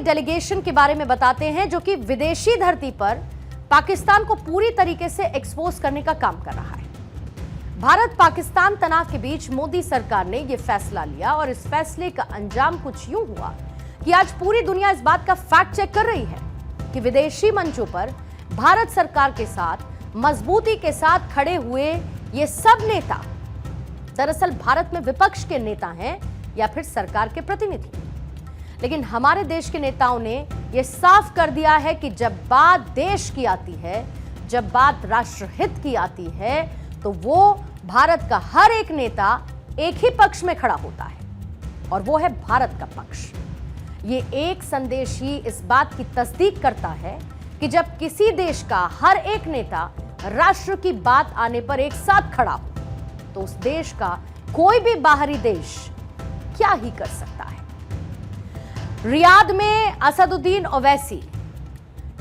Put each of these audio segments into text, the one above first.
Delegation के बारे में बताते हैं जो कि विदेशी धरती पर पाकिस्तान को पूरी तरीके से एक्सपोज करने का काम कर रहा है। भारत पाकिस्तान तनाव के बीच मोदी सरकार ने यह फैसला लिया और इस फैसले का अंजाम कुछ यूं हुआ कि आज पूरी दुनिया इस बात का फैक्ट चेक कर रही है कि विदेशी मंचों पर भारत सरकार के साथ मजबूती के साथ खड़े हुए ये सब नेता दरअसल भारत में विपक्ष के नेता हैं या फिर सरकार के प्रतिनिधि। लेकिन हमारे देश के नेताओं ने यह साफ कर दिया है कि जब बात देश की आती है, जब बात राष्ट्रहित की आती है, तो वो भारत का हर एक नेता एक ही पक्ष में खड़ा होता है और वो है भारत का पक्ष। ये एक संदेश ही इस बात की तस्दीक करता है कि जब किसी देश का हर एक नेता राष्ट्र की बात आने पर एक साथ खड़ा हो तो उस देश का कोई भी बाहरी देश क्या ही कर सकता है। रियाद में असदुद्दीन ओवैसी,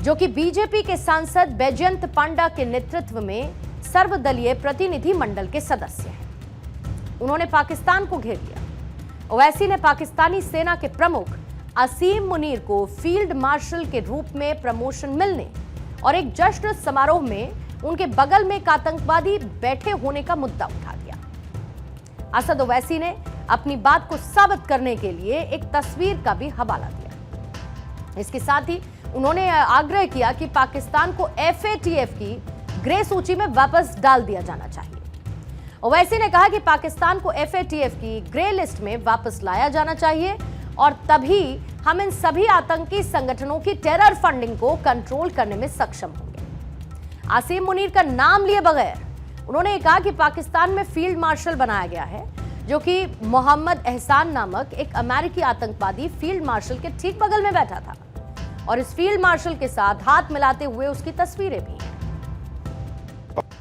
जो कि बीजेपी के सांसद बैजयंत पांडा के नेतृत्व में सर्वदलीय प्रतिनिधि मंडल के सदस्य हैं, उन्होंने पाकिस्तान को घेर लिया। ओवैसी ने पाकिस्तानी सेना के प्रमुख असीम मुनीर को फील्ड मार्शल के रूप में प्रमोशन मिलने और एक जश्न समारोह में उनके बगल में एक आतंकवादी बैठे होने का मुद्दा उठा दिया। असद ओवैसी ने अपनी बात को साबित करने के लिए एक तस्वीर का भी हवाला दिया। इसके साथ ही उन्होंने आग्रह किया कि पाकिस्तान को FATF की ग्रे सूची में वापस डाल दिया जाना चाहिए। ओवैसी ने कहा कि पाकिस्तान को FATF की ग्रे लिस्ट में वापस लाया जाना चाहिए और तभी हम इन सभी आतंकी संगठनों की टेरर फंडिंग को कंट्रोल करने में सक्षम होंगे। आसिम मुनीर का नाम लिए बगैर उन्होंने कहा कि पाकिस्तान में फील्ड मार्शल बनाया गया है, जो कि मोहम्मद एहसान नामक एक अमेरिकी आतंकवादी फील्ड मार्शल के ठीक बगल में बैठा था और इस फील्ड मार्शल के साथ हाथ मिलाते हुए उसकी तस्वीरें भी हैं।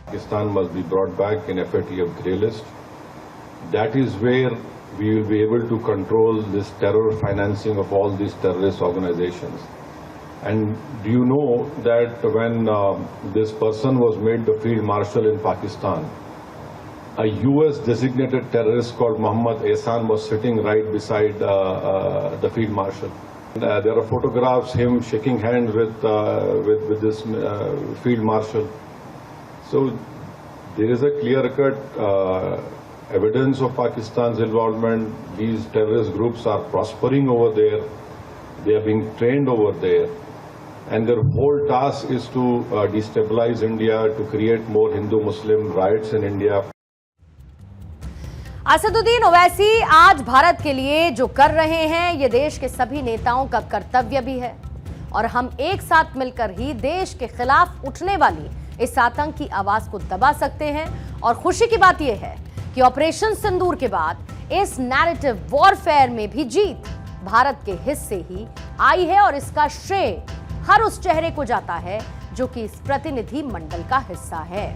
Pakistan must be brought back in FATF grey list. That is where we will be able to control this terror financing of all these terrorist organizations. And do you know that when this person was made the field marshal in Pakistan, a US designated terrorist called Mohammed Ehsan was sitting right beside the field marshal. There are photographs him shaking hands with this field marshal. So there is a clear-cut evidence of Pakistan's involvement. These terrorist groups are prospering over there. They are being trained over there. And their whole task is to destabilize India, to create more Hindu-Muslim riots in India. Asaduddin Owaisi आज भारत के लिए जो कर रहे हैं, ये देश के सभी नेताओं का कर्तव्य भी है और हम एक साथ मिलकर ही देश के खिलाफ उठने वाली इस आतंक की आवाज को दबा सकते हैं। और खुशी की बात यह है कि ऑपरेशन सिंदूर के बाद इस नैरेटिव वॉरफेयर में भी जीत भारत के हिस्से ही आई है और इसका श्रेय हर उस चेहरे को जाता है जो कि इस प्रतिनिधि मंडल का हिस्सा है।